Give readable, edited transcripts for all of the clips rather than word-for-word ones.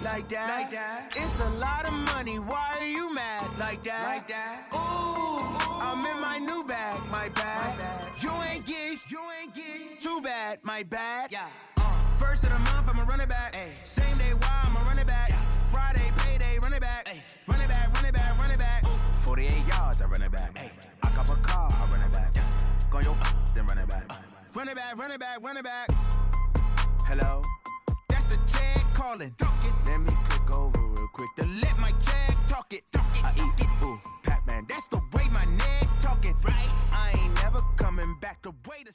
like that. It's a lot of money, why are you mad like that? Ooh, I'm in my new bag, my bad. You ain't get too bad, my bad. Yeah. First of the month, I'ma run it back. Ay. Same day, why I'ma run it back. Friday, payday, run it back. Ay. Run it back, run it back, run it back. 48 yards, I run it back. Ay. I cop a car, I run it back. Go yo, then run it back. Run it back, run it back, run it back. Hello, that's the check calling. Let me click over real quick to let my check talk it. I eat it, ooh, Pac-Man. That's the way my neck talking. Right, I ain't never coming back the way to.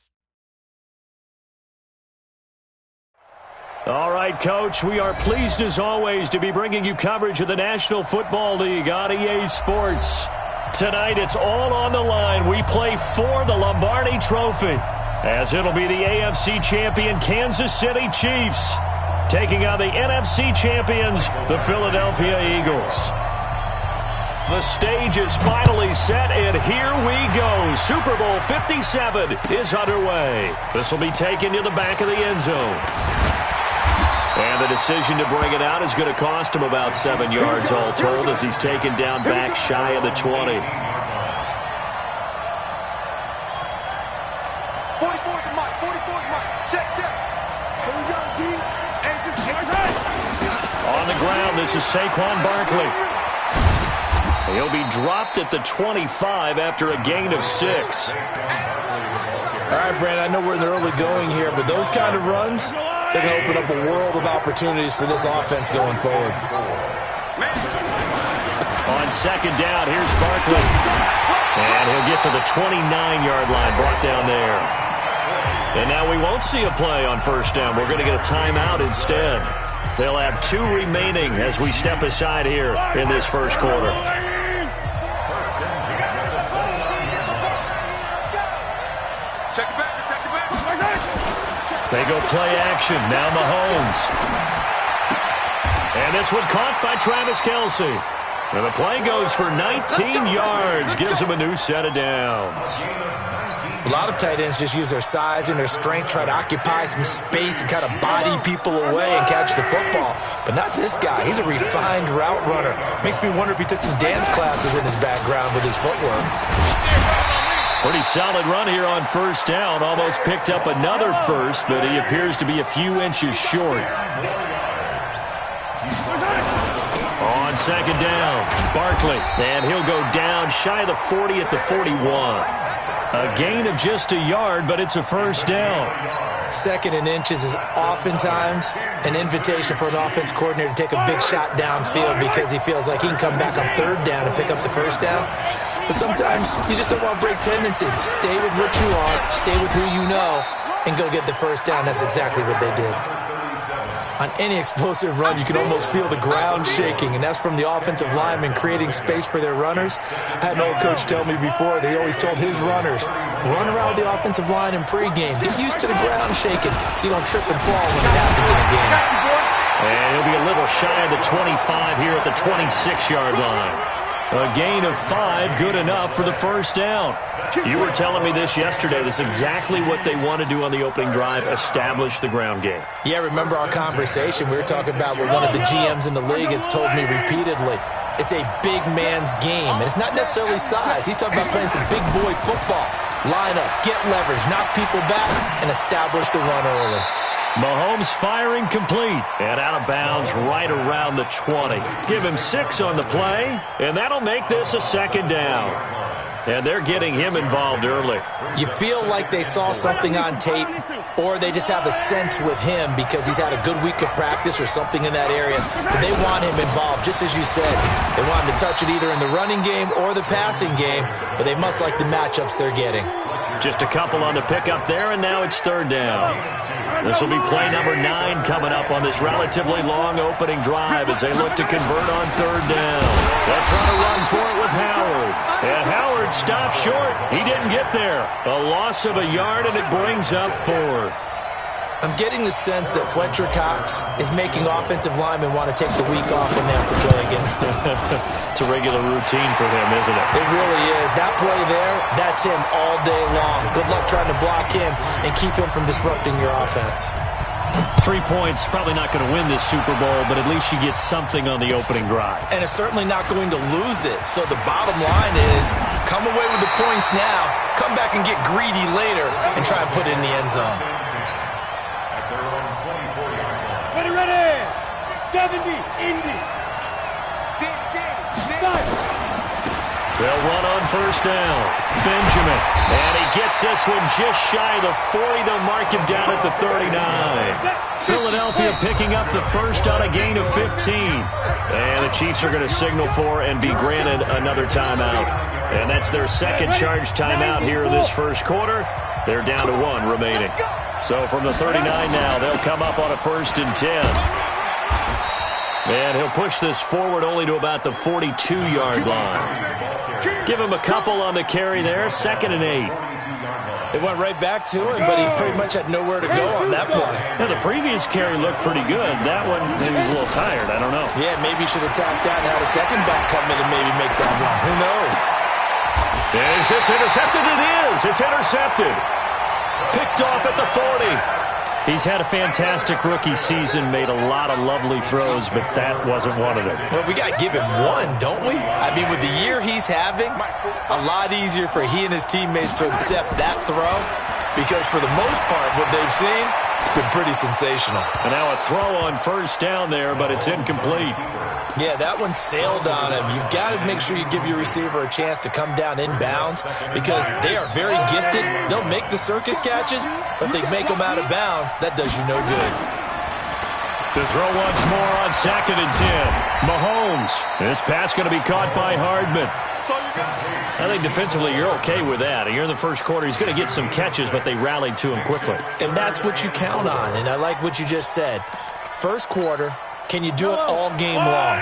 All right, Coach, we are pleased as always to be bringing you coverage of the National Football League on EA Sports. Tonight, it's all on the line. We play for the Lombardi Trophy, as it'll be the AFC champion Kansas City Chiefs taking on the NFC champions, the Philadelphia Eagles. The stage is finally set, and here we go. Super Bowl 57 is underway. This will be taken to the back of the end zone. And the decision to bring it out is going to cost him about 7 yards all told as he's taken down back shy of the 20. 44 to Mike, 44 to Mike. Check. Here we go, D. And just on the ground, this is Saquon Barkley. He'll be dropped at the 25 after a gain of 6. All right, Brandon, I know we're in the early going here, but those kind of runs, they're going to open up a world of opportunities for this offense going forward. On second down, here's Barkley. And he'll get to the 29-yard line, brought down there. And now we won't see a play on first down. We're going to get a timeout instead. They'll have 2 remaining as we step aside here in this first quarter. They go play action. Now Mahomes. And this one caught by Travis Kelce. And the play goes for 19 yards. Gives him a new set of downs. A lot of tight ends just use their size and their strength, try to occupy some space and kind of body people away and catch the football. But not this guy. He's a refined route runner. Makes me wonder if he took some dance classes in his background with his footwork. Pretty solid run here on first down. Almost picked up another first, but he appears to be a few inches short. On second down, Barkley. And he'll go down shy of the 40 at the 41. A gain of just a yard, but it's a first down. Second and inches is oftentimes an invitation for an offense coordinator to take a big shot downfield because he feels like he can come back on third down and pick up the first down. But sometimes you just don't want to break tendency. Stay with what you are, stay with who you know, and go get the first down. That's exactly what they did. On any explosive run, you can almost feel the ground shaking, and that's from the offensive linemen creating space for their runners. I had an old coach tell me before, they always told his runners, run around the offensive line in pregame. Get used to the ground shaking so you don't trip and fall when it happens in a game. And he'll be a little shy of the 25 here at the 26-yard line. A gain of 5, good enough for the first down. You were telling me this yesterday. This is exactly what they want to do on the opening drive, establish the ground game. Yeah, remember our conversation? We were talking about what one of the GMs in the league has told me repeatedly. It's a big man's game, and it's not necessarily size. He's talking about playing some big boy football. Line up, get leverage, knock people back, and establish the run early. Mahomes firing complete and out of bounds right around the 20. Give him 6 on the play, and that'll make this a second down. And they're getting him involved early. You feel like they saw something on tape, or they just have a sense with him because he's had a good week of practice or something in that area. But they want him involved, just as you said. They want him to touch it either in the running game or the passing game, but they must like the matchups they're getting. Just a couple on the pickup there, and now it's third down. This will be play number 9 coming up on this relatively long opening drive as they look to convert on third down. They'll try to run for it with Howard. And Howard stopped short. He didn't get there. A loss of a yard, and it brings up 4th. I'm getting the sense that Fletcher Cox is making offensive linemen want to take the week off when they have to play against him. It's a regular routine for him, isn't it? It really is. That play there, that's him all day long. Good luck trying to block him and keep him from disrupting your offense. 3 points, probably not going to win this Super Bowl, but at least you get something on the opening drive. And it's certainly not going to lose it. So the bottom line is, come away with the points now, come back and get greedy later, and try and put it in the end zone. Ready, 70, Indy. They'll run on first down. Benjamin. And he gets this one just shy of the 40. They'll mark him down at the 39. Philadelphia picking up the first on a gain of 15. And the Chiefs are going to signal for and be granted another timeout. And that's their second charge timeout here in this first quarter. They're down to 1 remaining. So from the 39 now, they'll come up on a 1st and 10. And he'll push this forward only to about the 42-yard line. Give him a couple on the carry there. 2nd and 8. They went right back to him, but he pretty much had nowhere to go on that play. Yeah, the previous carry looked pretty good. That one, he was a little tired. I don't know. Yeah, maybe he should have tapped out and had a second back come in and maybe make that run. Who knows? Is this intercepted? It is. It's intercepted. Picked off at the 40. He's had a fantastic rookie season, made a lot of lovely throws, but that wasn't one of them. Well, we got to give him one, don't we? I mean, with the year he's having, a lot easier for he and his teammates to accept that throw because for the most part, what they've seen, it's been pretty sensational. And now a throw on first down there, but it's incomplete. Yeah, that one sailed on him. You've got to make sure you give your receiver a chance to come down inbounds because they are very gifted. They'll make the circus catches, but they make them out of bounds. That does you no good. To throw once more on 2nd and 10. Mahomes. This pass going to be caught by Hardman. I think defensively you're okay with that. You're in the first quarter. He's going to get some catches, but they rallied to him quickly. And that's what you count on, and I like what you just said. First quarter, can you do it all game long?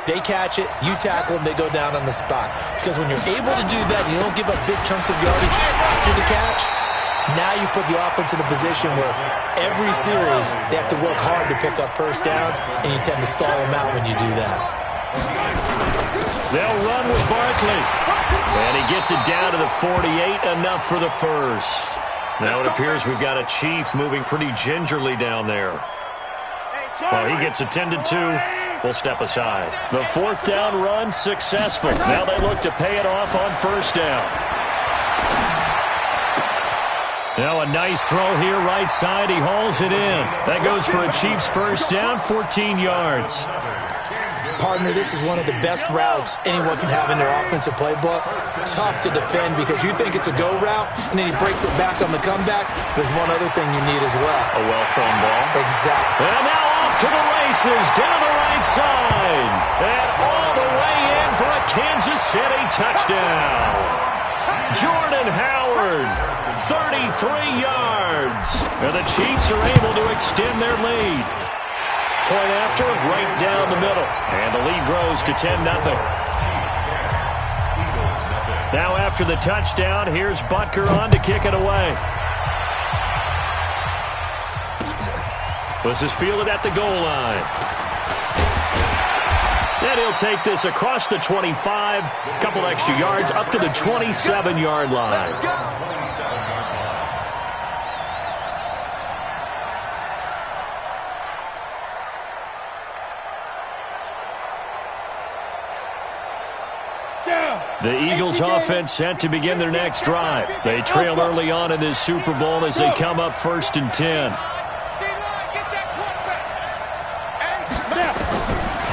They catch it, you tackle them, they go down on the spot. Because when you're able to do that, you don't give up big chunks of yardage after the catch. Now you put the offense in a position where every series they have to work hard to pick up first downs, and you tend to stall them out when you do that. They'll run with Barkley. And he gets it down to the 48, enough for the first. Now it appears we've got a Chief moving pretty gingerly down there. Well, he gets attended to. We'll step aside. The 4th down run successful. Now they look to pay it off on first down. Now a nice throw here right side. He hauls it in. That goes for a Chiefs first down, 14 yards. Partner, this is one of the best routes anyone can have in their offensive playbook. Tough to defend because you think it's a go route, and then he breaks it back on the comeback. There's one other thing you need as well. A well-thrown ball. Exactly. And now off to the races, down the right side. And all the way in for a Kansas City touchdown. Jordan Howard, 33 yards. And the Chiefs are able to extend their lead. Point after, right down the middle. And the lead grows to 10-0. Now after the touchdown, here's Butker on to kick it away. This is fielded at the goal line. And he'll take this across the 25, couple extra yards, up to the 27-yard line. The Eagles offense set to begin their next drive. They trail early on in this Super Bowl as they come up 1st and 10.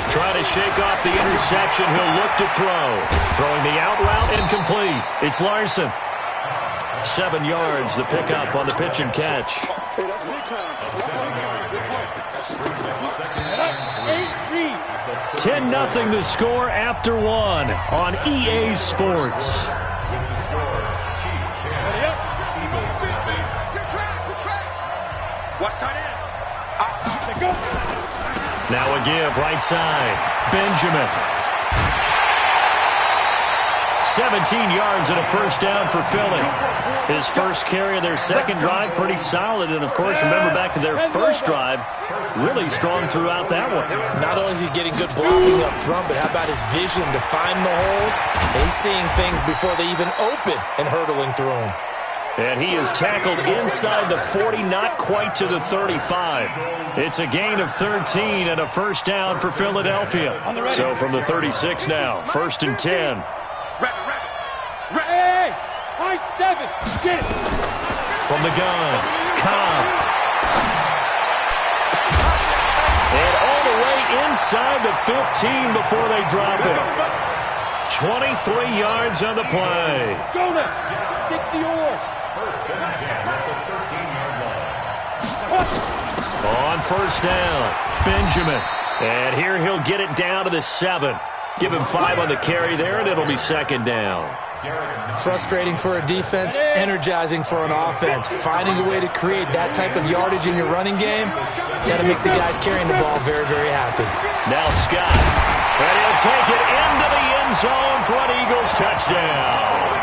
Try to shake off the interception. He'll look to throw. Throwing the out route incomplete. It's Larson. 7 yards, the pickup on the pitch and catch. 10-0 the score after 1 on EA Sports. Now a give, right side. Benjamin. 17 yards and a first down for Philly. His first carry of their second drive, pretty solid. And, of course, remember back to their first drive, really strong throughout that one. Not only is he getting good blocking up front, but how about his vision to find the holes? And he's seeing things before they even open and hurtling through them. And he is tackled inside the 40, not quite to the 35. It's a gain of 13 and a first down for Philadelphia. So from the 36 now, 1st and 10. Hey, high 7. Get it. From the gun, Cobb. And all the way inside the 15 before they drop it. 23 yards on the play. Go this. 60 or. First and 10 at the 13-yard line. On first down, Benjamin. And here he'll get it down to the 7. Give him 5 on the carry there, and it'll be 2nd down. Frustrating for a defense, energizing for an offense. Finding a way to create that type of yardage in your running game, got to make the guys carrying the ball very, very happy. Now Scott, and he'll take it into the end zone for an Eagles touchdown.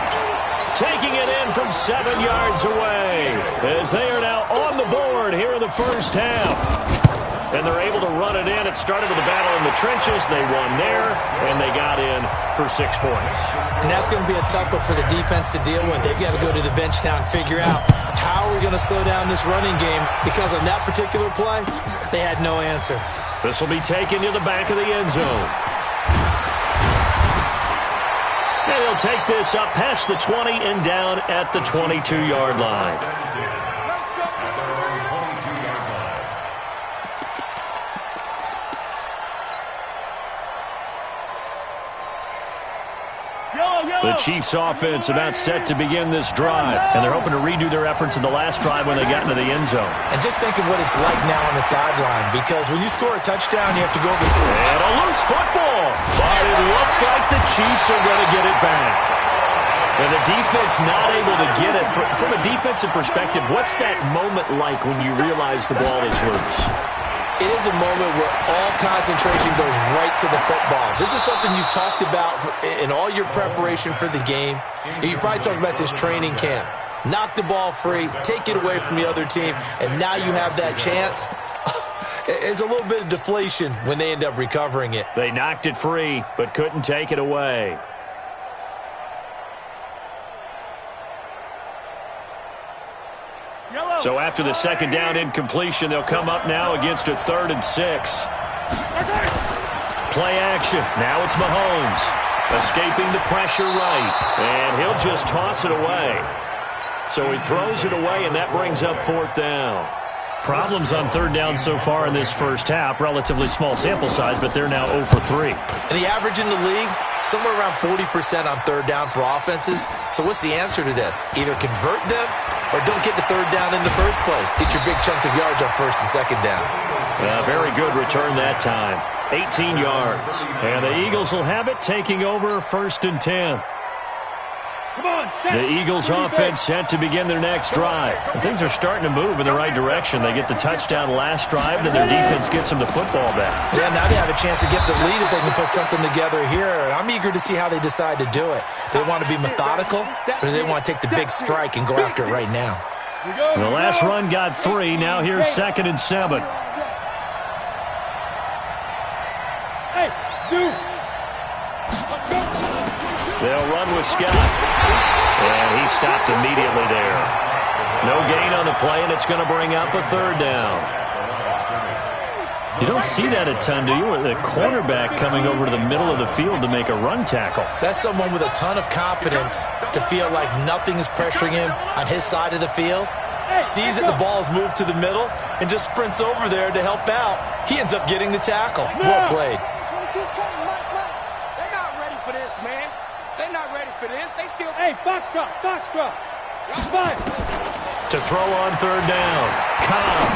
Taking it in from 7 yards away as they are now on the board here in the first half. And they're able to run it in. It started with a battle in the trenches. They won there, and they got in for 6 points. And that's going to be a tough one for the defense to deal with. They've got to go to the bench now and figure out how are we going to slow down this running game, because on that particular play, they had no answer. This will be taken to the back of the end zone. And he'll take this up past the 20 and down at the 22-yard line. The Chiefs' offense about set to begin this drive, and they're hoping to redo their efforts in the last drive when they got into the end zone. And just think of what it's like now on the sideline, because when you score a touchdown, you have to go over. And a loose football, but it looks like the Chiefs are going to get it back. And the defense not able to get it. From a defensive perspective, what's that moment like when you realize the ball is loose? It is a moment where all concentration goes right to the football. This is something you've talked about in all your preparation for the game. And you probably talked about this training camp. Knock the ball free, take it away from the other team, and now you have that chance. It's a little bit of deflation when they end up recovering it. They knocked it free, but couldn't take it away. So after the 2nd down incompletion, they'll come up now against a 3rd and 6. Play action. Now it's Mahomes. Escaping the pressure right. And he'll just toss it away. So he throws it away, and that brings up 4th down. Problems on 3rd down so far in this first half. Relatively small sample size, but they're now 0 for 3. And the average in the league, somewhere around 40% on 3rd down for offenses. So what's the answer to this? Either convert them or don't get the 3rd down in the first place. Get your big chunks of yards on 1st and 2nd down. Very good return that time. 18 yards. And the Eagles will have it, taking over 1st and 10. The Eagles offense set to begin their next drive. And things are starting to move in the right direction. They get the touchdown last drive, then their defense gets them the football back. Yeah, now they have a chance to get the lead if they can put something together here. And I'm eager to see how they decide to do it. Do they want to be methodical, or do they want to take the big strike and go after it right now? The last run got 3. Now here's 2nd and 7. Hey, Zoo. They'll run with Scott. And he stopped immediately there. No gain on the play, and it's going to bring up a 3rd down. You don't see that a ton, do you? With the cornerback coming over to the middle of the field to make a run tackle. That's someone with a ton of confidence to feel like nothing is pressuring him on his side of the field. Sees that the ball's moved to the middle and just sprints over there to help out. He ends up getting the tackle. Well played. They're not ready for this, man. They're not ready for this. They still. Hey, box truck. Fire. To throw on 3rd down. Cobb.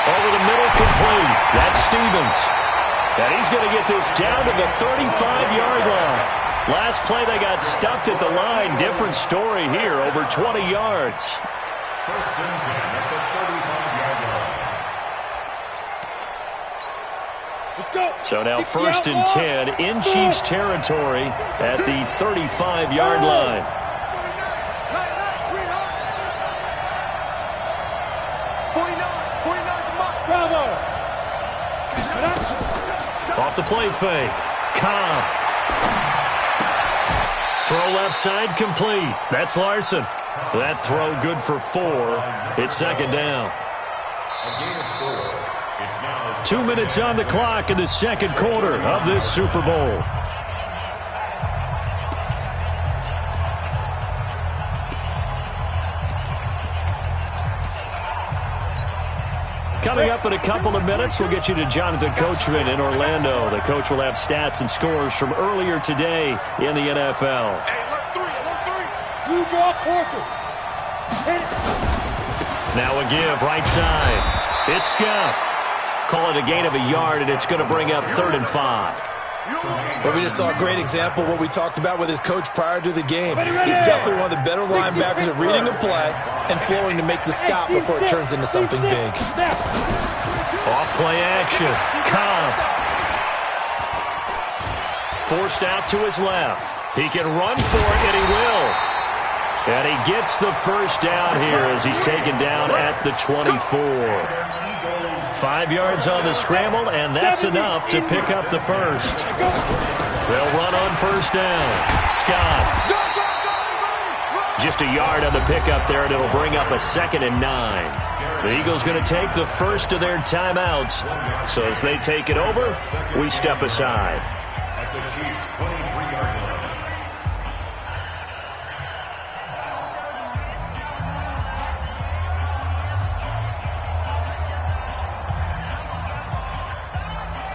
Over the middle, complete. That's Stevens. And he's going to get this down to the 35-yard line. Last play, they got stuffed at the line. Different story here, over 20 yards. 1st and 10 at the 35-yard line. So now 1st and 10 in Chiefs territory at the 35-yard line. Off the play fake. Cobb. Throw left side complete. That's Larson. That throw good for 4. It's second down. A gain of 4. It's now 2 minutes on the clock in the second quarter of this Super Bowl. Coming up in a couple of minutes, we'll get you to Jonathan Coachman in Orlando. The coach will have stats and scores from earlier today in the NFL. Hey, alert 3, alert 3. You draw Porter. Now a give, right side. It's Scott. Call it a gain of a yard, and it's going to bring up 3rd and 5. Well, we just saw a great example of what we talked about with his coach prior to the game. He's definitely one of the better linebackers at reading a play and flowing to make the stop before it turns into something big. Off play action. Cobb. Forced out to his left. He can run for it, and he will. And he gets the first down here as he's taken down at the 24. 5 yards on the scramble, and that's enough to pick up the first. They'll run on first down. Scott. Just a yard on the pickup there, and it'll bring up a 2nd and 9. The Eagles going to take the first of their timeouts. So as they take it over, we step aside. at the Chiefs' 23-yard line.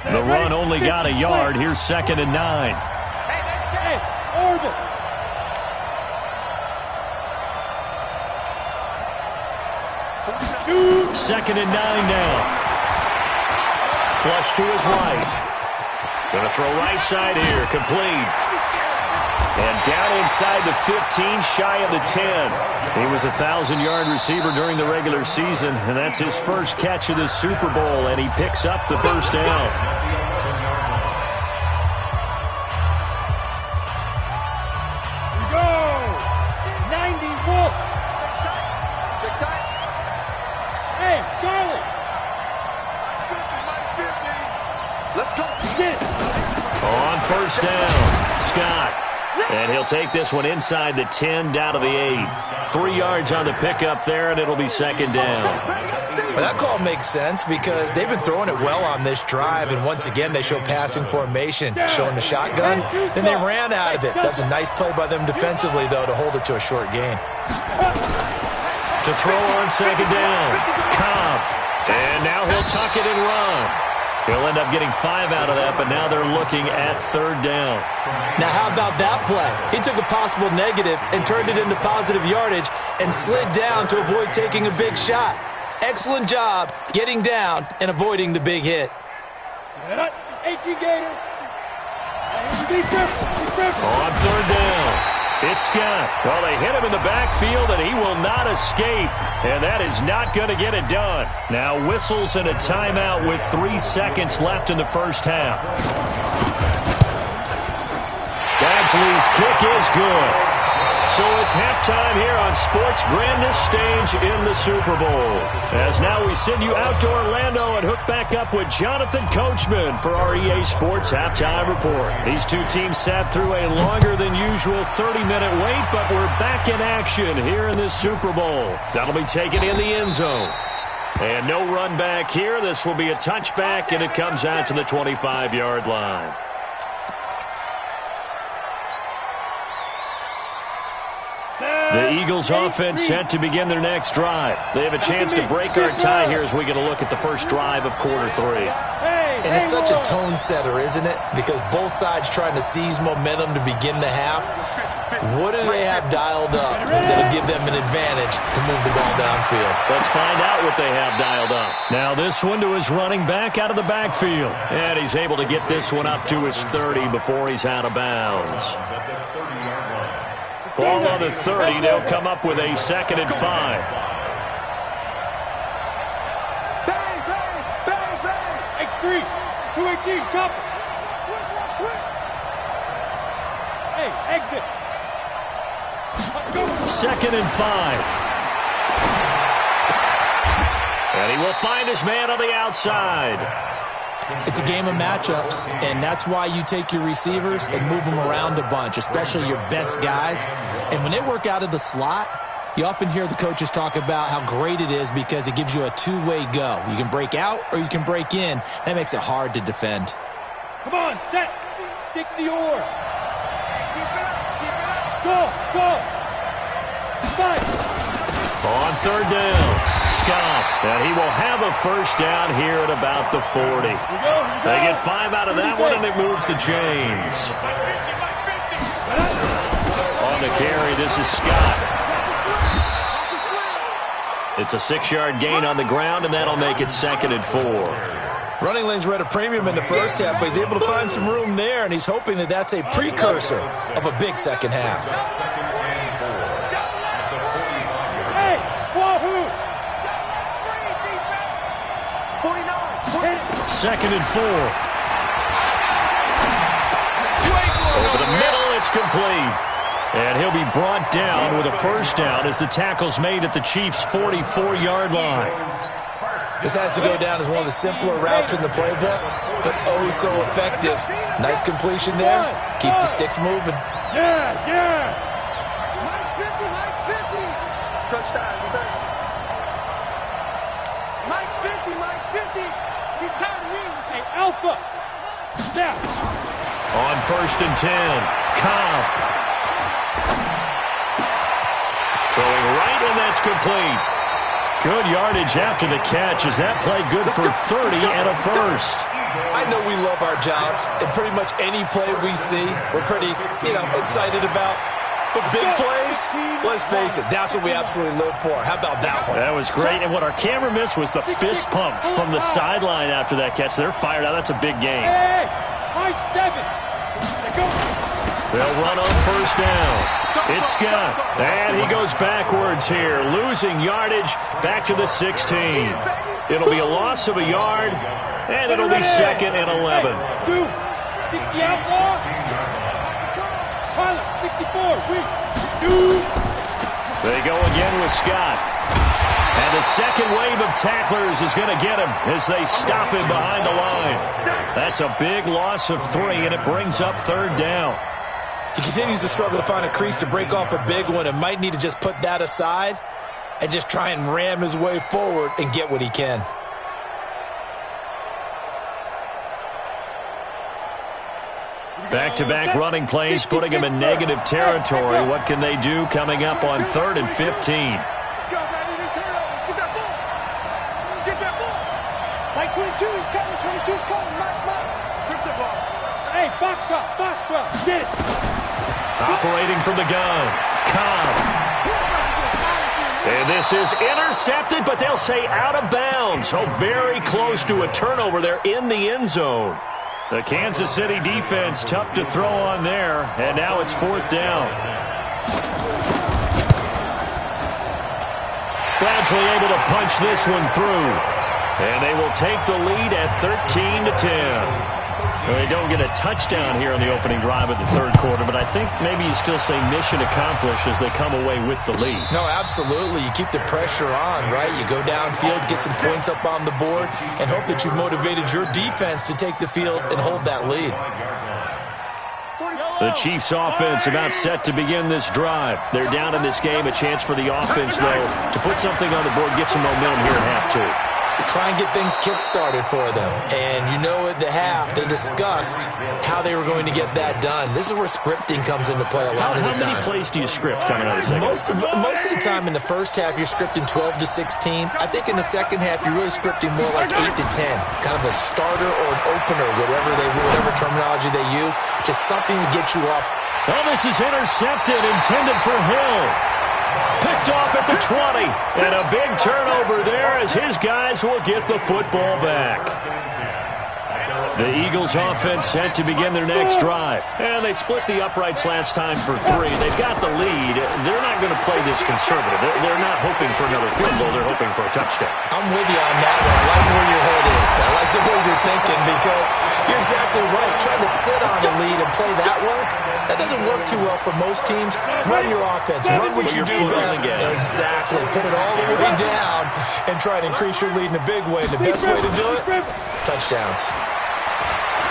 The run only got a yard. Here's 2nd and 9. Hey, Orville. Shoot. 2nd and 9 now. Flush to his right. Going to throw right side here. Complete. And down inside the 15, shy of the 10. He was a 1,000-yard receiver during the regular season, and that's his first catch of the Super Bowl, and he picks up the first down. Go. 90 Wolf. Hey, Charlie. Let's go. Get it. On first down, Scott. And he'll take this one inside the 10, down to the 8. 3 yards on the pickup there, and it'll be 2nd down. Well, that call makes sense because they've been throwing it well on this drive, and once again they show passing formation, showing the shotgun. Then they ran out of it. That's a nice play by them defensively, though, to hold it to a short gain. To throw on 2nd down, Cobb. And now he'll tuck it and run. He'll end up getting 5 out of that, but now they're looking at 3rd down. Now, how about that play? He took a possible negative and turned it into positive yardage and slid down to avoid taking a big shot. Excellent job getting down and avoiding the big hit. 18 Gator. Be careful. On 3rd down, it's Scott. Well, they hit him in the backfield, and he will not escape. And that is not going to get it done. Now whistles and a timeout with 3 seconds left in the first half. Bagsley's kick is good. So it's halftime here on sports' grandest stage in the Super Bowl. As now we send you out to Orlando and hook back up with Jonathan Coachman for our EA Sports Halftime Report. These two teams sat through a longer than usual 30-minute wait, but we're back in action here in this Super Bowl. That'll be taken in the end zone. And no run back here. This will be a touchback, and it comes out to the 25-yard line. The Eagles offense set to begin their next drive. They have a chance to break our tie here as we get a look at the first drive of quarter 3. And it's such a tone setter, isn't it? Because both sides trying to seize momentum to begin the half. What do they have dialed up that'll give them an advantage to move the ball downfield? Let's find out what they have dialed up. Now this one to his running back out of the backfield. And he's able to get this one up to his 30 before he's out of bounds. Ball on the 30. They'll come up with a 2nd and 5. Bang, bang, bang, bang. X3, 218, chop. Hey, exit. 2nd and 5. And he will find his man on the outside. It's a game of matchups, and that's why you take your receivers and move them around a bunch, especially your best guys. And when they work out of the slot, You often hear the coaches talk about how great it is because it gives you a two-way go. You can break out or you can break in. That makes it hard to defend. Come on, set. 60 or. Go, go. Fight. On third down, Scott, and he will have a first down here at about the 40. They get 5 out of that one, and it moves to James. On the carry, this is Scott. It's a 6-yard gain on the ground, and that'll make it 2nd and 4. Running lanes were at a premium in the first half, but he's able to find some room there, and he's hoping that that's a precursor of a big second half. Hey, wahoo! 2nd and 4. Over the middle, it's complete. And he'll be brought down with a first down as the tackle's made at the Chiefs' 44-yard line. This has to go down as one of the simpler routes in the playbook, but oh so effective. Nice completion there. Keeps the sticks moving. Yeah, yeah. Mike's 50, Mike's 50. Touchdown, defense. Mike's 50, Mike's 50. He's tired of winning. Hey, Alpha. Step. On 1st and 10, Cobb. Throwing right, and that's complete. Good yardage after the catch. Is that play good for 30 and a first? I know we love our jobs, and pretty much any play we see, we're pretty, excited about. But big plays, let's face it, that's what we absolutely live for. How about that one? That was great, and what our camera missed was the fist pump from the sideline after that catch. They're fired out. That's a big game. Hey, my 7. They'll run on first down. It's Scott, and he goes backwards here, losing yardage back to the 16. It'll be a loss of a yard, and it'll be 2nd and 11. 60 outlaw. Pilot, 64. 2. They go again with Scott. And the second wave of tacklers is going to get him as they stop him behind the line. That's a big loss of 3, and it brings up 3rd down. He continues to struggle to find a crease to break off a big one and might need to just put that aside and just try and ram his way forward and get what he can. Back-to-back running plays, putting him in negative territory. What can they do coming up on 3rd and 15? Let's go, Brandon. Turnover. Get that ball. Get that ball. Mike 22 is coming. 22 is coming. Mike. Strip the ball. Hey, Foxtrot. Get it. Operating from the gun, Cobb. And this is intercepted, but they'll say out of bounds. Oh, very close to a turnover there in the end zone. The Kansas City defense tough to throw on there, and now it's 4th down. Gradually able to punch this one through, and they will take the lead at 13-10. Well, they don't get a touchdown here in the opening drive of the 3rd quarter, but I think maybe you still say mission accomplished as they come away with the lead. No, absolutely. You keep the pressure on, right? You go downfield, get some points up on the board, and hope that you've motivated your defense to take the field and hold that lead. The Chiefs offense about set to begin this drive. They're down in this game. A chance for the offense, though, to put something on the board, get some momentum here at half 2. Try and get things kick-started for them. And you know at the half, they discussed how they were going to get that done. This is where scripting comes into play a lot of the time. How many plays do you script coming out of the second? Most of the time in the first half, you're scripting 12 to 16. I think in the second half, you're really scripting more like 8 to 10. Kind of a starter or an opener, whatever terminology they use. Just something to get you off. Well, this is intercepted, intended for Hill. Picked off at the 20, and a big turnover there as his guys will get the football back. The Eagles offense set to begin their next drive. And they split the uprights last time for 3. They've got the lead. They're not going to play this conservative. They're not hoping for another field goal. They're hoping for a touchdown. I'm with you on that one. I like where your head is. I like the way you're thinking because you're exactly right. Trying to sit on the lead and play that way, that doesn't work too well for most teams. Run your offense. Run what you do best. Exactly. Put it all the way down and try and increase your lead in a big way. And the best way to do it, touchdowns.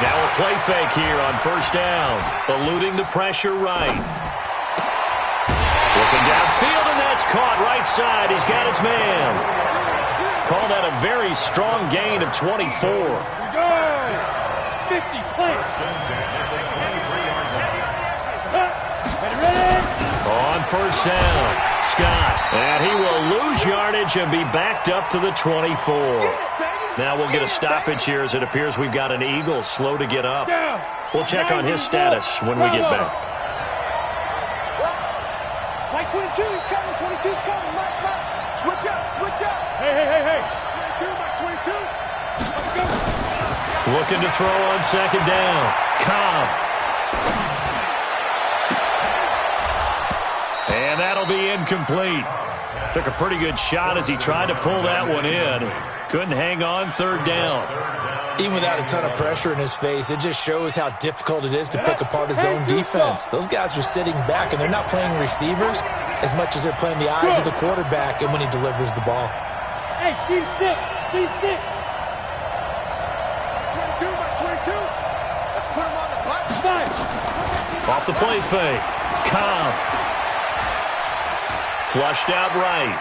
Now a play fake here on first down. Eluding the pressure right. Looking downfield, and That's caught right side. He's got his man. Call that a very strong gain of 24. Go! 50, play. Ready? On first down, Scott. And he will lose yardage and be backed up to the 24. Now we'll get a stoppage here as it appears we've got an Eagle slow to get up. We'll check on his status when we get back. Like 22, he's coming. 22's coming. Mike. Switch up. Hey. 22, Mike 22. Let's go. Looking to throw on second down. Cobb. And that'll be incomplete. Took a pretty good shot as he tried to pull that one in. Couldn't hang on third down. Even without a ton of pressure in his face, it just shows how difficult it is to pick apart his own defense. Those guys are sitting back, and they're not playing receivers as much as they're playing the eyes of the quarterback and when he delivers the ball. Hey, Steve 6. 22, Mike 22. Let's put him on the button. Off the play fake. Cobb. Flushed out right.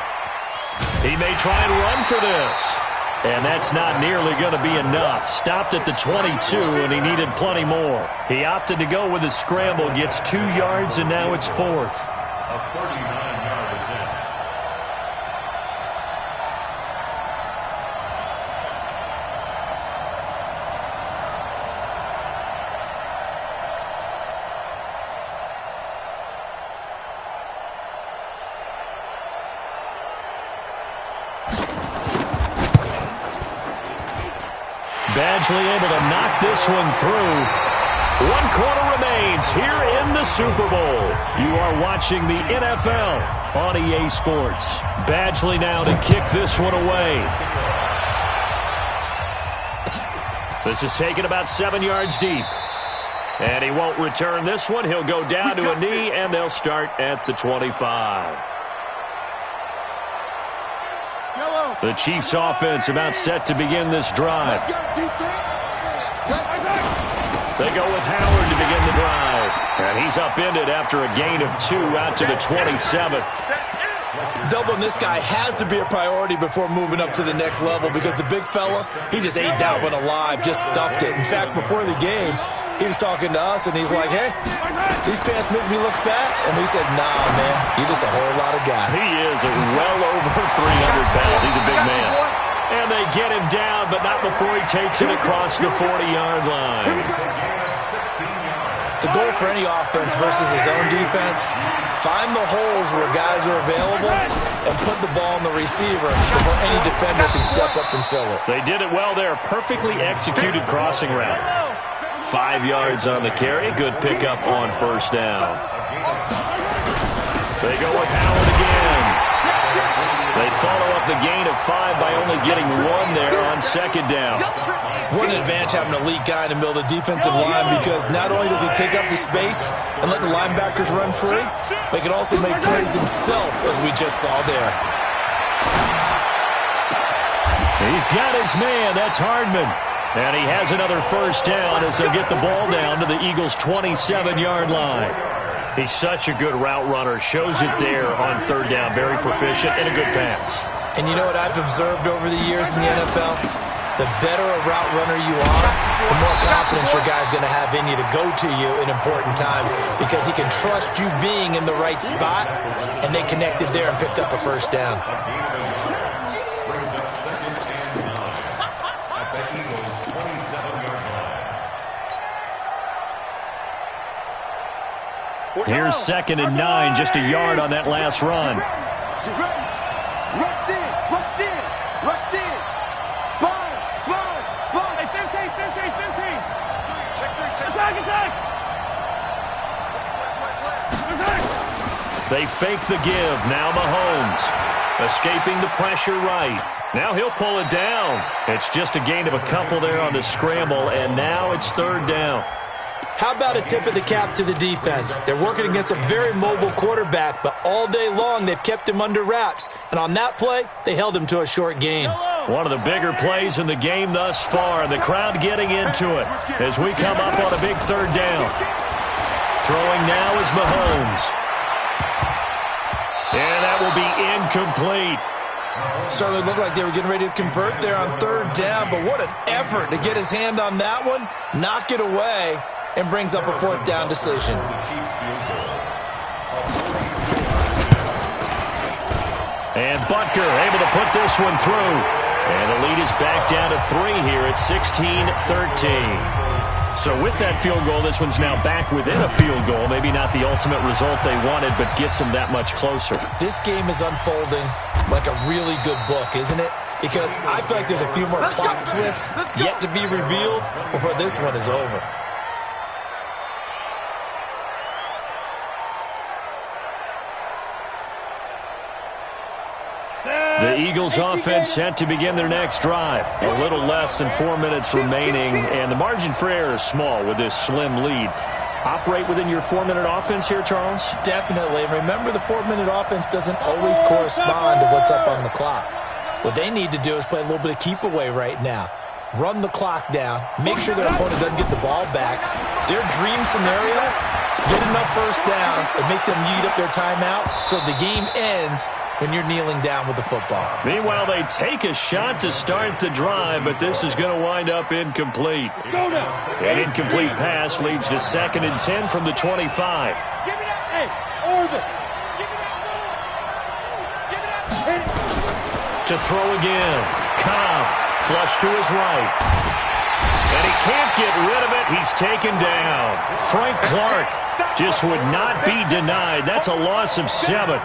He may try and run for this. And that's not nearly going to be enough. Stopped at the 22, and he needed plenty more. He opted to go with a scramble, gets 2 yards, and now it's fourth. A 39-yard attempt. Badgley able to knock this one through. 1 quarter remains here in the Super Bowl. You are watching the NFL on EA Sports. Badgley now to kick this one away. This is taken about 7 yards deep. And he won't return this one. He'll go down to a knee, and they'll start at the 25. The Chiefs offense about set to begin this drive. They go with Howard to begin the drive. And he's upended after a gain of 2 out to the 27. Doubling this guy has to be a priority before moving up to the next level because the big fella, he just ate that one alive, just stuffed it. In fact, before the game, he was talking to us, and he's like, hey, these pants make me look fat. And we said, nah, man, you're just a whole lot of guy. He is well over 300 pounds. He's a big man. And they get him down, but not before he takes it across the 40-yard line. The goal for any offense versus his own defense, find the holes where guys are available and put the ball on the receiver before any defender can step up and fill it. They did it well there. Perfectly executed crossing route. 5 yards on the carry. Good pickup on first down. They go with Howard again. They follow up the gain of 5 by only getting 1 there on second down. What an advantage having an elite guy in the middle of the defensive line because not only does he take up the space and let the linebackers run free, but he can also make plays himself, as we just saw there. He's got his man. That's Hardman. And he has another first down as they'll get the ball down to the Eagles' 27-yard line. He's such a good route runner. Shows it there on third down. Very proficient and a good pass. And you know what I've observed over the years in the NFL? The better a route runner you are, the more confidence your guy's going to have in you to go to you in important times because he can trust you being in the right spot, and they connected there and picked up a first down. Here's 2nd and 9, just a yard on that last run. Rush in. Sponge. Hey, 15. Check. Attack. They fake the give. Now Mahomes escaping the pressure right. Now he'll pull it down. It's just a gain of a couple there on the scramble, and now it's third down. How about a tip of the cap to the defense? They're working against a very mobile quarterback, but all day long they've kept him under wraps. And on that play, they held him to a short gain. One of the bigger plays in the game thus far, and the crowd getting into it as we come up on a big third down. Throwing now is Mahomes. And that will be incomplete. Certainly looked like they were getting ready to convert there on third down, but what an effort to get his hand on that one, knock it away, and brings up a fourth down decision. And Butker able to put this one through. And the lead is back down to 3 here at 16-13. So with that field goal, this one's now back within a field goal. Maybe not the ultimate result they wanted, but gets them that much closer. This game is unfolding like a really good book, isn't it? Because I feel like there's a few more plot twists yet to be revealed before this one is over. The Eagles offense set to begin their next drive. A little less than 4 minutes remaining, and the margin for error is small with this slim lead. Operate within your 4-minute offense here, Charles? Definitely. Remember, the 4-minute offense doesn't always correspond to what's up on the clock. What they need to do is play a little bit of keep away right now. Run the clock down. Make sure their opponent doesn't get the ball back. Their dream scenario, get enough first downs and make them eat up their timeouts so the game ends when you're kneeling down with the football. Meanwhile, they take a shot to start the drive, but this is going to wind up incomplete. An incomplete pass leads to 2nd and 10 from the 25. Give me that. Hey, Orville. Give me that. To throw again. Cobb, flush to his right. And he can't get rid of it. He's taken down. Frank Clark just would not be denied. That's a loss of 7.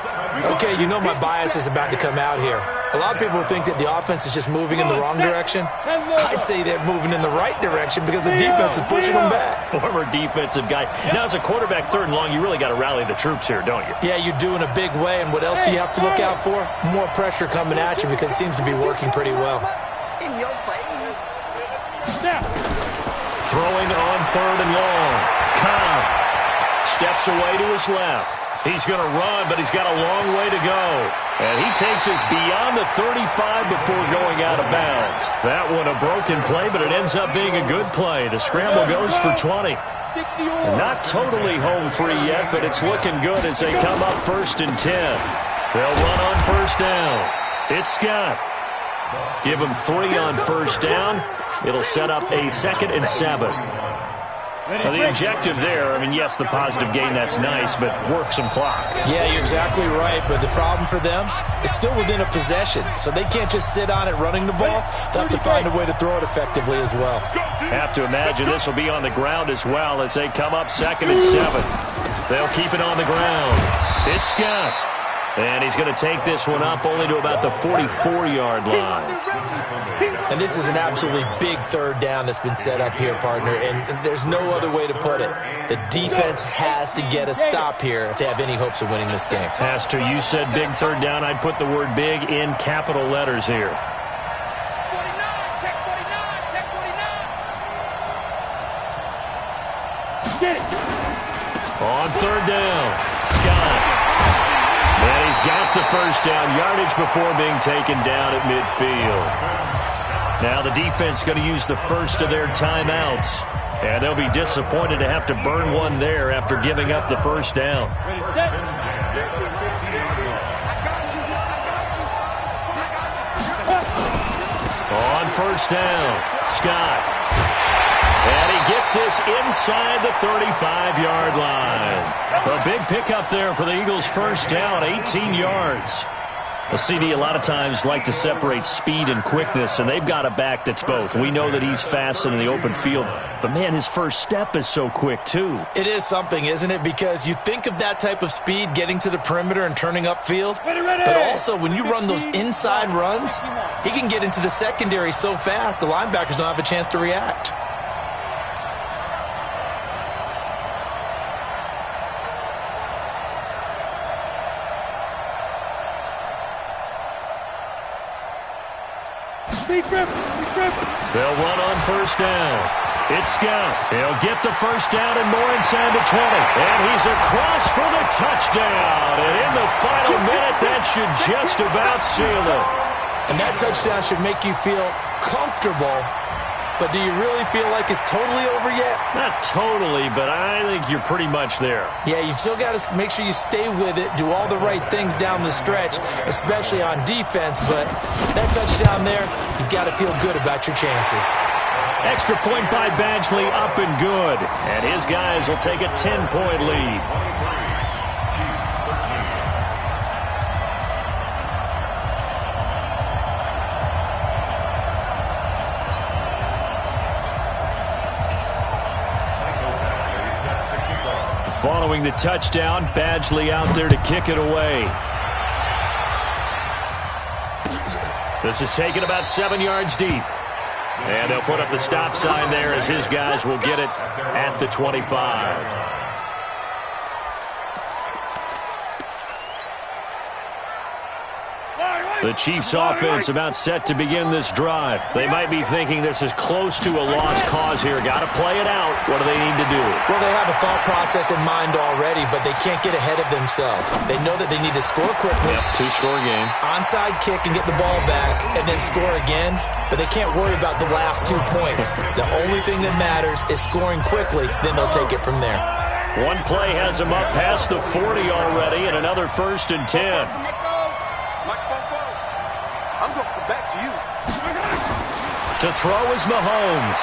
Okay, you know my bias is about to come out here. A lot of people think that the offense is just moving in the wrong direction. I'd say they're moving in the right direction because the defense is pushing them back. Former defensive guy. Now, as a quarterback, 3rd and long, you really got to rally the troops here, don't you? Yeah, you do in a big way. And what else do you have to look out for? More pressure coming at you because it seems to be working pretty well. In your face. Throwing on 3rd and long. Cobb steps away to his left. He's going to run, but he's got a long way to go. And he takes us beyond the 35 before going out of bounds. That one a broken play, but it ends up being a good play. The scramble goes for 20. Not totally home free yet, but it's looking good as they come up 1st and 10. They'll run on 1st down. It's Scott. Give him 3 on 1st down. It'll set up a 2nd and 7. Well, the objective there, I mean, yes, the positive gain, that's nice, but work some clock. Yeah, you're exactly right, but the problem for them is still within a possession, so they can't just sit on it running the ball. They'll have to find a way to throw it effectively as well. Have to imagine this will be on the ground as well as they come up 2nd and 7. They'll keep it on the ground. It's Scott. And he's going to take this one up only to about the 44-yard line. And this is an absolutely big 3rd down that's been set up here, partner, and there's no other way to put it. The defense has to get a stop here if they have any hopes of winning this game. Pastor, you said big 3rd down. I'd put the word big in capital letters here. 49, check 49, check 49. Get it. On 3rd down, Scott. And he's got the 1st down yardage before being taken down at midfield. Now the defense going to use the first of their timeouts. And they'll be disappointed to have to burn one there after giving up the 1st down. Ready, set. On 1st down, Scott. And he gets this inside the 35-yard line. A big pickup there for the Eagles' 1st down, 18 yards. Well, CD, a lot of times like to separate speed and quickness, and they've got a back that's both. We know that he's fast in the open field, but, man, his first step is so quick, too. It is something, isn't it? Because you think of that type of speed getting to the perimeter and turning upfield, but also when you run those inside runs, he can get into the secondary so fast the linebackers don't have a chance to react. They'll run on 1st down. It's Scott. He'll get the 1st down and more inside the 20. And he's across for the touchdown. And in the final minute, that should just about seal it. And that touchdown should make you feel comfortable but do you really feel like it's totally over yet? Not totally, but I think you're pretty much there. Yeah, you've still got to make sure you stay with it, do all the right things down the stretch, especially on defense, but that touchdown there, you've got to feel good about your chances. Extra point by Badgley, up and good. And his guys will take a 10-point lead. Following the touchdown, Badgley out there to kick it away. This is taken about 7 yards deep. And they'll put up the stop sign there as his guys will get it at the 25. The Chiefs' offense about set to begin this drive. They might be thinking this is close to a lost cause here. Got to play it out. What do they need to do? Well, they have a thought process in mind already, but they can't get ahead of themselves. They know that they need to score quickly. Yep, two-score game. Onside kick and get the ball back, and then score again. But they can't worry about the last 2 points. The only thing that matters is scoring quickly. Then they'll take it from there. One play has them up past the 40 already, and another 1st and 10. I'm going to come back to you. To throw is Mahomes.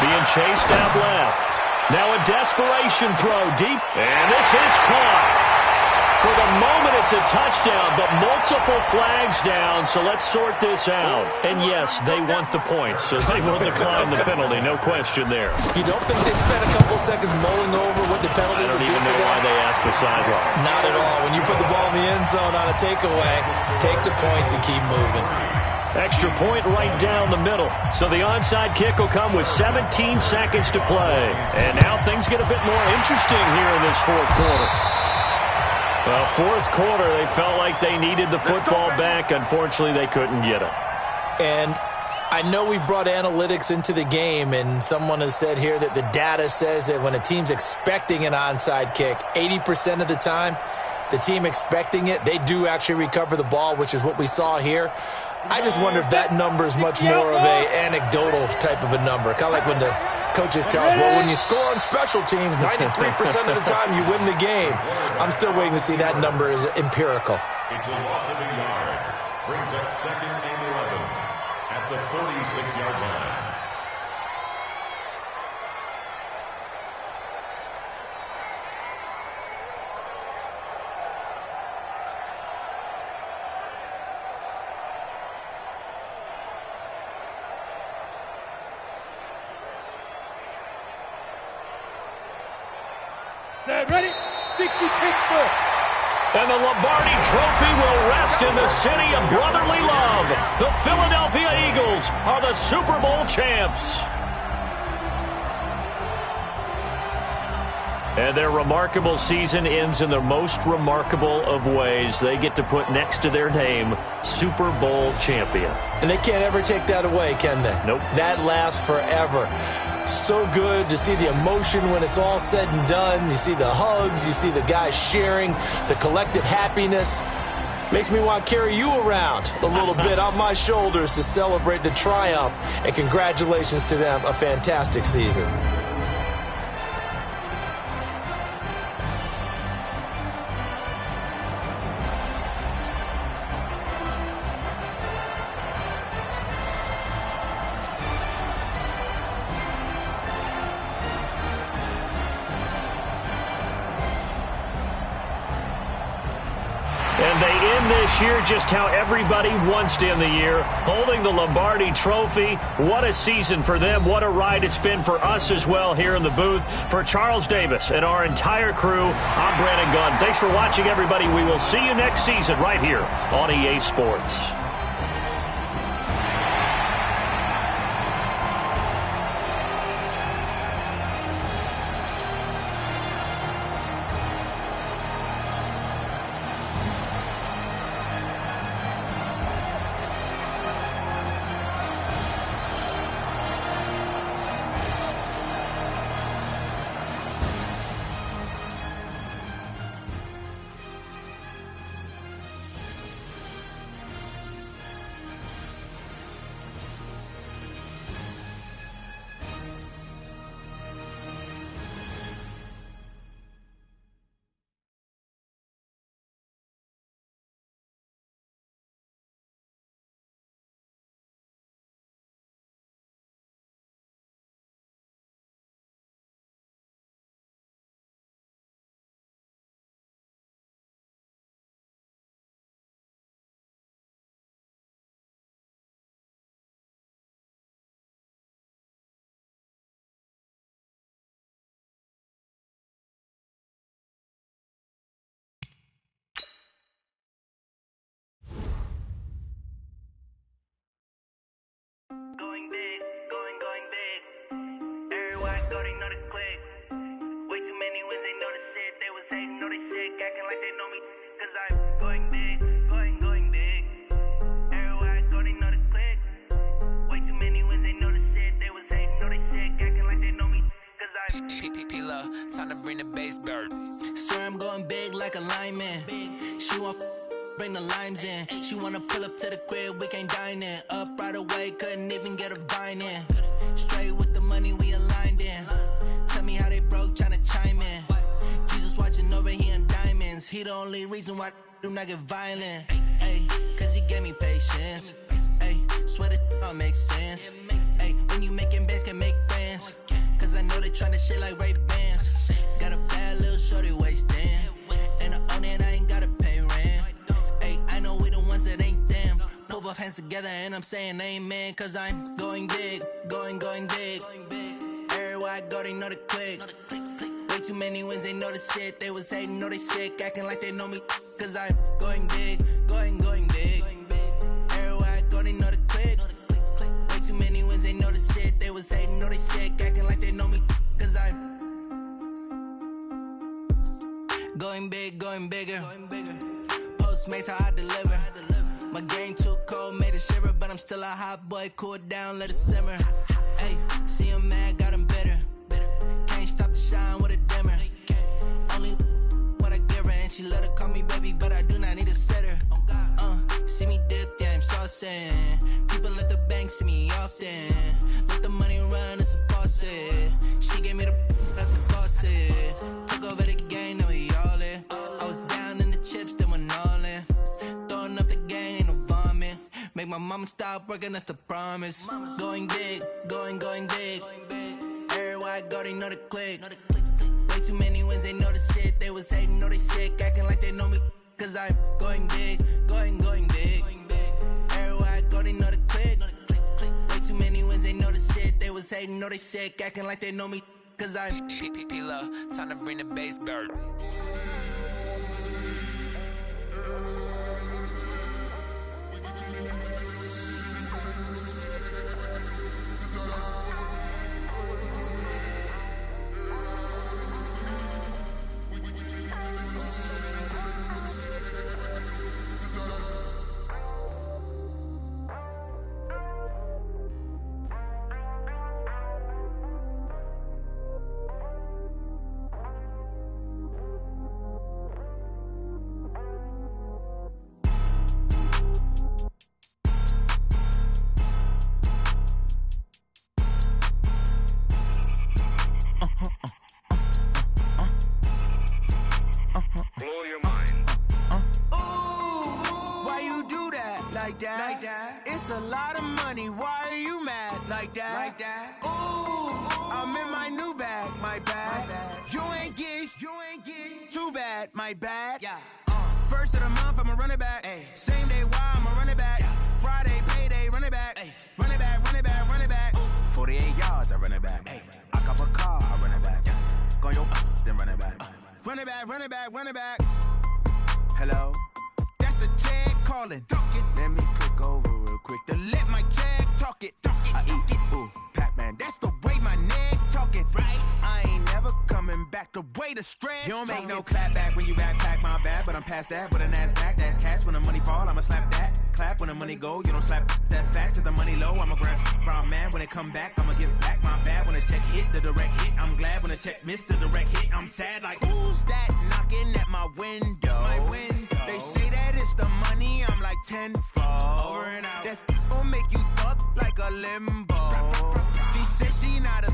Being chased out left. Now a desperation throw deep. And this is caught. For the moment, it's a touchdown, but multiple flags down, so let's sort this out. And yes, they want the points, so they will decline the penalty, no question there. You don't think they spent a couple seconds mulling over what the penalty would do? I don't even know why they asked the sideline. Not at all. When you put the ball in the end zone on a takeaway, take the points and keep moving. Extra point right down the middle. So the onside kick will come with 17 seconds to play. And now things get a bit more interesting here in this fourth quarter. Well, fourth quarter, they felt like they needed the football back. Unfortunately, they couldn't get it. And I know we brought analytics into the game, and someone has said here that the data says that when a team's expecting an onside kick, 80% of the time, the team expecting it, they do actually recover the ball, which is what we saw here. I just wonder if that number is much more of an anecdotal type of a number. Kind of like when the coaches tell us, well, when you score on special teams, 93% of the time you win the game. I'm still waiting to see that number is empirical. It's a loss of a yard. Brings up 2nd and 11 at the 46-yard line. Ready? 60 Pittsburgh. And the Lombardi Trophy will rest in the city of brotherly love. The Philadelphia Eagles are the Super Bowl champs. And their remarkable season ends in the most remarkable of ways. They get to put next to their name, Super Bowl champion. And they can't ever take that away, can they? Nope. That lasts forever. So good to see the emotion when it's all said and done. You see the hugs, you see the guys sharing, the collective happiness. Makes me want to carry you around a little bit on my shoulders to celebrate the triumph. And congratulations to them, a fantastic season. And they end this year just how everybody wants to end the year, holding the Lombardi Trophy. What a season for them. What a ride it's been for us as well here in the booth. For Charles Davis and our entire crew, I'm Brandon Gunn. Thanks for watching, everybody. We will see you next season right here on EA Sports. go, they know the click. Way too many wins, they know the shit. They was hating, know they sick, acting like they know me. Cause I'm going big, going big. Everywhere I go, they know the click. Way too many wins, they know the shit. They was hating, know they sick, acting like they know me. Cause I'm P-P-P-Love, time to bring the bass bird. Swear I'm going big like a lineman. She want bring the limes in. She wanna pull up to the crib, we can't dine in. Up right away, couldn't even get a vine in. Straight with the money we aligned in. Tell me how they broke, tryna chime in. Jesus watching over, he in diamonds. He the only reason why I do not get violent. Ay, cause he gave me patience. Ay, swear that all makes sense. Ay, when you making bands, can make friends. Cause I know they tryna shit like Ray-Bans. Got a bad little shorty wasting. And I own it, I ain't gotta pay rent. Ay, I know we the ones that ain't them. Pull both hands together and I'm saying amen. Cause I'm going big, going big. Everywhere I go, they know the click. Way too many wins, they know the shit. They was hating, know they sick, acting like they know me. Cause I'm going big, going big. Everywhere I go, they know the click. Way too many wins, they know the shit. They was hating, know they sick, acting like they know me. Cause I'm going big, going bigger. Postmates, how I deliver. My game too cold, made it shiver. But I'm still a hot boy, cool it down, let it simmer. Hey, see him mad, got him bitter. Can't stop the shine with a dimmer. Only what I give her, and she let her call me baby, but I do not need a sitter. See me dip, yeah, I'm saucing. People at the bank see me often. Let the money run, it's a faucet. She gave me the that the bosses. Took over the game, now we all in. I was down in the chips, then went all in. Throwing up the gang, ain't no vomit. Make my mama stop working, that's the promise. Going big, going big. Everywhere I go, they know the click. Way too many wins, they know the shit. They was hating, know they sick, acting like they know me. Cause I'm going big, going big. Everywhere I go, they know the click. Way too many wins, they know the shit. They was hating, know they sick, acting like they know me. Cause I'm P-P-P-Love, time to bring the bass bird. Like that. It's a lot of money. Why are you mad like that? Ooh, I'm in my new bag, my bad. You ain't get too bad, my bad. Yeah. First of the month, I'ma run it back. Ay. Same day, why I'ma run it back. Yeah. Friday, payday, run it back. Ay. Run it back, run it back, run it back. 48 yards, I run it back. Ay. I cop a car, I run it back. Yeah. Go yo, then run it back. Run it back, run it back, run it back. Hello? That's the check calling. Let me click over real quick to let my check talk it. I eat it, ooh, Pac-Man. That's the way my neck talking. Right? I ain't never coming back. The way the stress. You don't make no clap back when you backpack, my bad. But I'm past that with a NASDAQ. That's cash when the money fall. I'ma slap that. Clap when the money go. You don't slap. That's facts. If the money low, I'ma grab brown man. When it come back, I'ma give back my bad. When the check hit, the direct hit. I'm glad when the check missed the direct hit. I'm sad like who's that knocking at my window? My window. They say that it's the money. I'm like tenfold. Over and out. That's gon' make you up like a limbo. She said she not a.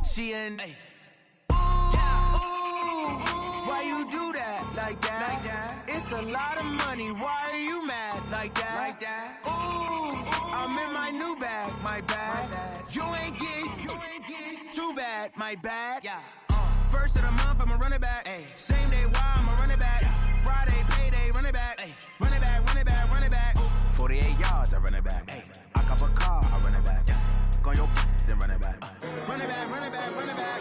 She an. Ay. Why you do that like that? It's a lot of money. Why are you mad like that? Ooh, I'm in my new bag, my bad. You ain't get too bad, my bad. Yeah. First of the month, I'ma run it back. Ay. Same day, why I'ma run it back. Yeah. Friday, payday, run it back. Ay. Run it back, run it back, run it back. 48 yards, I run it back. Ay. I cop a car, I run it back. Yeah. Go yo, then run it back. Run it back, run it back, run it back.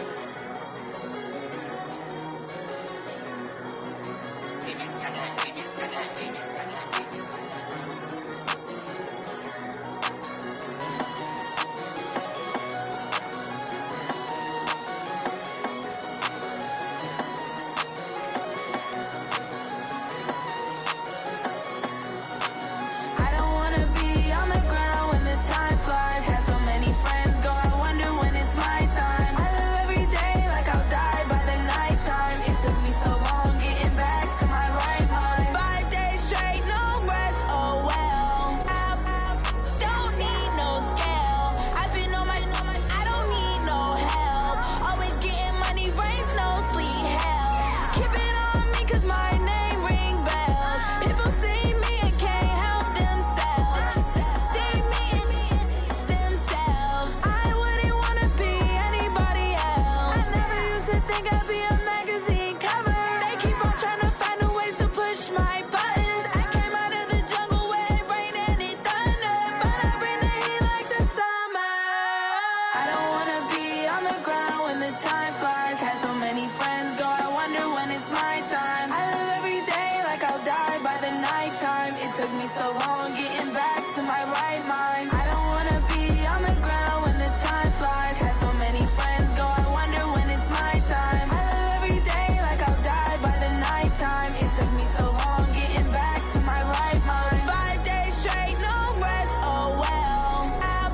I don't wanna be on the ground when the time flies. Had so many friends go, I wonder when it's my time. I live every day like I'll die by the nighttime. It took me so long getting back to my right mind. I don't wanna be on the ground when the time flies. Had so many friends go, I wonder when it's my time. I live every day like I'll die by the nighttime. It took me so long getting back to my right mind. 5 days straight, no rest, oh well. I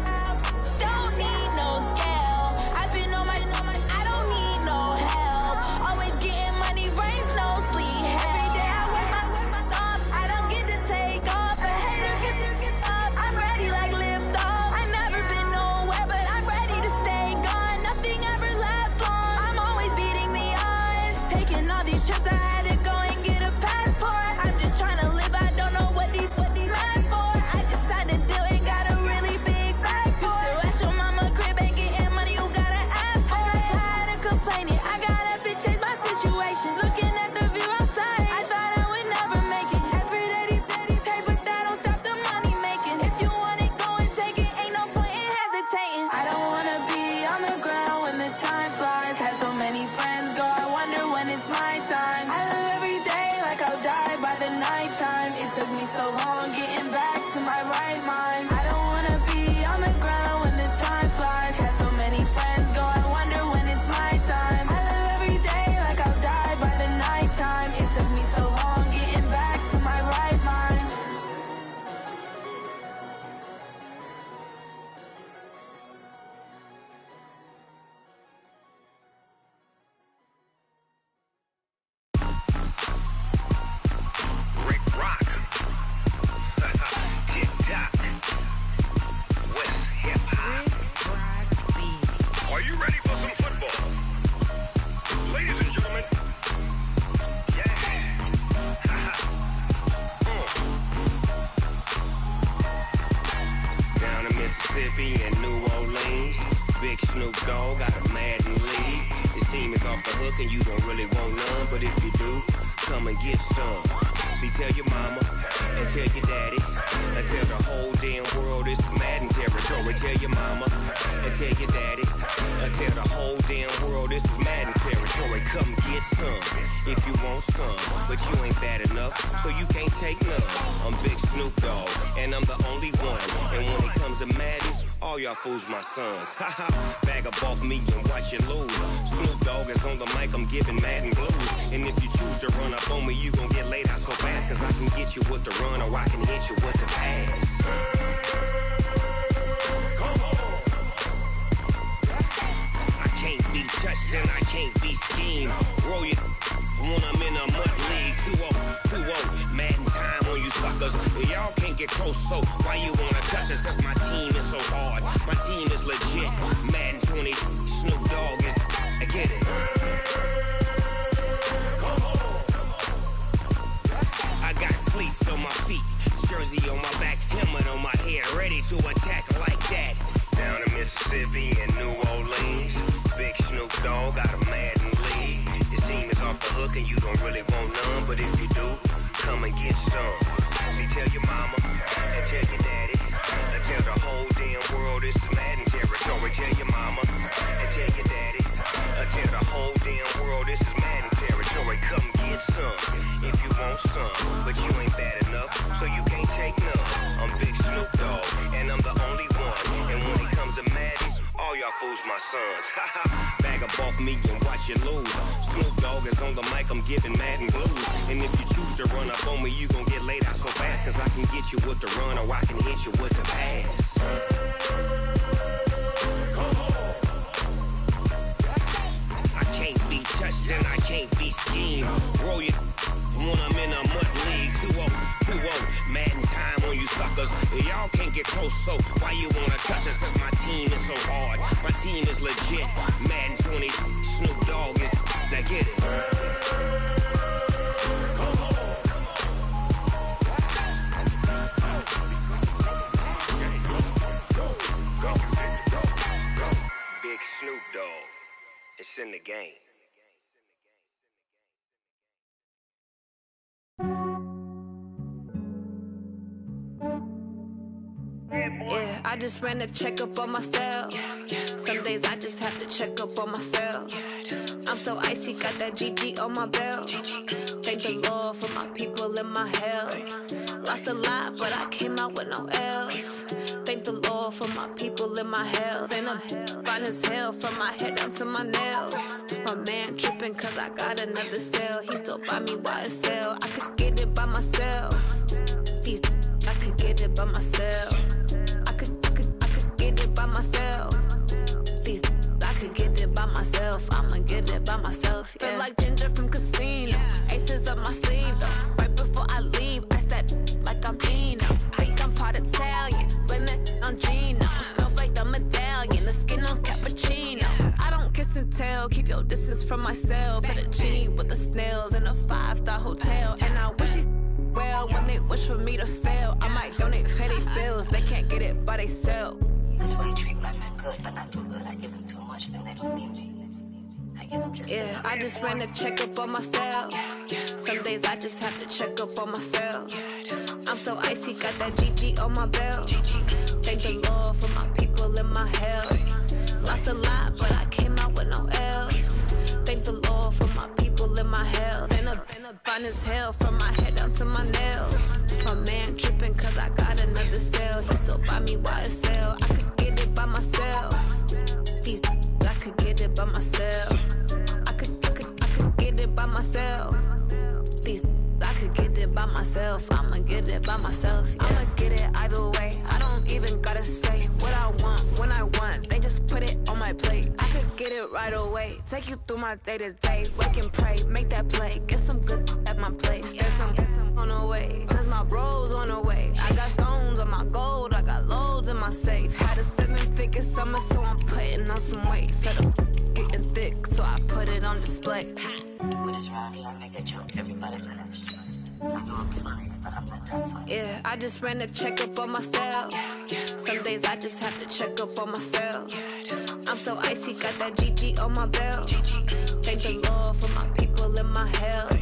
don't need no scale. I've been on my, I don't need no help. Always getting money, rain, snow, sleet. Every day I work my thumb. I don't get to take off. A hater get up. I'm ready like lift off. I've never been nowhere, but I'm ready to stay gone. Nothing ever lasts long. I'm always beating the odds. Taking all these trips, I had to go and get a passport. I'm just trying to live. I don't know what these mad for. I just signed a deal and got a really big bag for it. Still at your mama crib and getting money, you gotta ask for it. I'm tired of complaining. I gotta change my situation. Looking at the view outside, I thought I would never make it. Every day they take, but that don't stop the money making. If you want it, go and take it. Ain't no point in hesitating. I don't wanna be on the ground when the time flies. Had so many friends go, I wonder when it's my time. I live every day like I'll die by the nighttime. It took me so long getting back to my right mind. I don't wanna be on the ground when the time flies. Had so many friends go, I wonder when it's my time. I live every day like I'll die by the nighttime. It took me so long getting back to my right mind. Rick Rock. Tick-tock. West hip-hop. Are you ready for some football? Ladies and gentlemen. Yeah. Down in Mississippi and New Orleans, Big Snoop Dogg got a Madden lead. His team is off the hook and you don't really want none, but if you do, come and get some. See, tell your mama and tell your daddy and tell the whole damn world this is Madden territory. Tell your mama and tell your daddy and tell the whole damn world this is Madden territory. Come get some if you want some, but you ain't bad enough, so you can't take none. I'm Big Snoop Dogg and I'm the only one. And when it comes to Madden, all y'all fools my sons. Haha, bag up off me and watch you lose. Snoop Dogg is on the mic, I'm giving Madden blues. And if you choose to run up on me, you gon' get laid out so fast. Cause I can get you with the run or I can hit you with the pass. Come on. I can't be touched and I can't be schemed. Roll you when I'm in a mud league. 2-0, Madden time on you suckers. Y'all can't get close, so why you wanna touch us? Cause my team is so hard, my team is legit. Madden 20, Snoop Dogg is, I get it. Come on. I got cleats on my feet, jersey on my back, helmet on my head, ready to attack like that. Down in Mississippi and New Orleans, Big Snoop Dogg got a Madden lead. His team is off the hook and you don't really want none, but if you do, come and get some. See, tell your mama and tell your daddy and tell the whole damn world this is Madden territory. Tell your mama and tell your daddy and tell the whole damn world this is Madden territory. Come get some if you want some, but you ain't bad enough, so you can't take none. I'm Big Snoop Dogg and I'm the only one. And when it comes to Madden, all y'all fools my sons. Haha, bag up off me and watch you lose. Snoop Dogg is on the mic, I'm giving Madden blues. And if you choose to run up on me, you gon' get laid out so fast. Cause I can get you with the run or I can hit you with the pass. Come on. I can't be touched and I can't be schemed. Roll you when I'm in a mud league. 2-0, Madden time on you suckers. Y'all can't get close, so why you wanna touch us? Cause my team is so hard, my team is legit. Madden 20, Snoop Dogg is, now get it. Come on. Big Snoop Dogg, it's in the game. Yeah, I just ran a checkup on myself. Some days I just have to check up on myself. I'm so icy, got that GG on my belt. Thank the Lord for my people and my health. Lost a lot, but I came out with no L's. Thank the Lord for my people and my health. And I'm fine as hell from my head down to my nails. My man tripping cause I got another cell. He still buy me YSL. I could get it by myself. These I could get it by myself. I could get it by myself. These I could get it by myself. I'ma get it by myself. Yeah. Feel like Ginger from Casino. Aces up my sleeve though. Right before I leave, I step like I'm Dino. Think I'm part Italian. Blame it on Gino. Snowflake the medallion. The skin on cappuccino. I don't kiss and tell. Keep your distance from myself. At a genie with the snails in a 5-star hotel. And I wish these well when they wish for me to fail. I might donate petty bills. They can't get it by they sell. That's why you treat my men good, but not too good. I give them too much, then they don't need me. I give them just yeah, I just ran a checkup on myself. Some days I just have to check up on myself. I'm so icy, got that GG on my belt. Thank the Lord for my people and my health. Lost a lot, but I came out with no L's. Thank the Lord for my people and my health. And I'm fine as hell from my head down to my nails. My man tripping cause I got another cell. He still buy me YSL. I could get it by myself. These I could get it by myself. I could get it by myself. These I could get it by myself. I'ma get it by myself. Yeah. I'ma get it either way. I don't even gotta say what I want when I want. They just put it on my plate. I could get it right away. Take you through my day to day. Wake and pray, make that play. Get some good at my place. There's some on the way, cause my bro's on the way. I got stones on my gold. I got loads in my safe. Had a 7-figure summer, so I'm putting on some weight. Said I'm getting thick, so I put it on display. With this round, I make a joke. Everybody laughs. I know I'm funny, but I'm not that funny. Yeah, I just ran a checkup on myself. Some days I just have to check up on myself. I'm so icy, got that GG on my belt. Thank the Lord for my people and my health.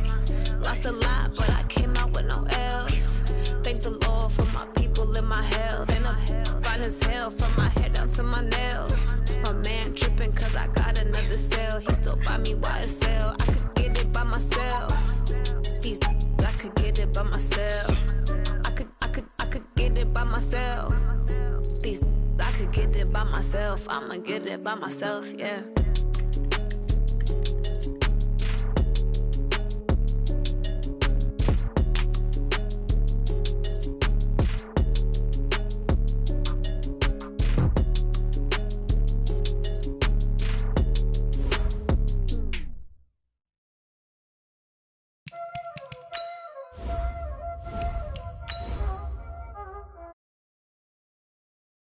Lost a lot, but I came out with no L's. Thank the Lord for my people and my health. And I'm fine as hell from my head down to my nails. My man tripping cause I got another cell. He still buy me YSL. I could get it by myself. These I could get it by myself. I could get it by myself. These I could get it by myself. I'ma get it by myself, yeah.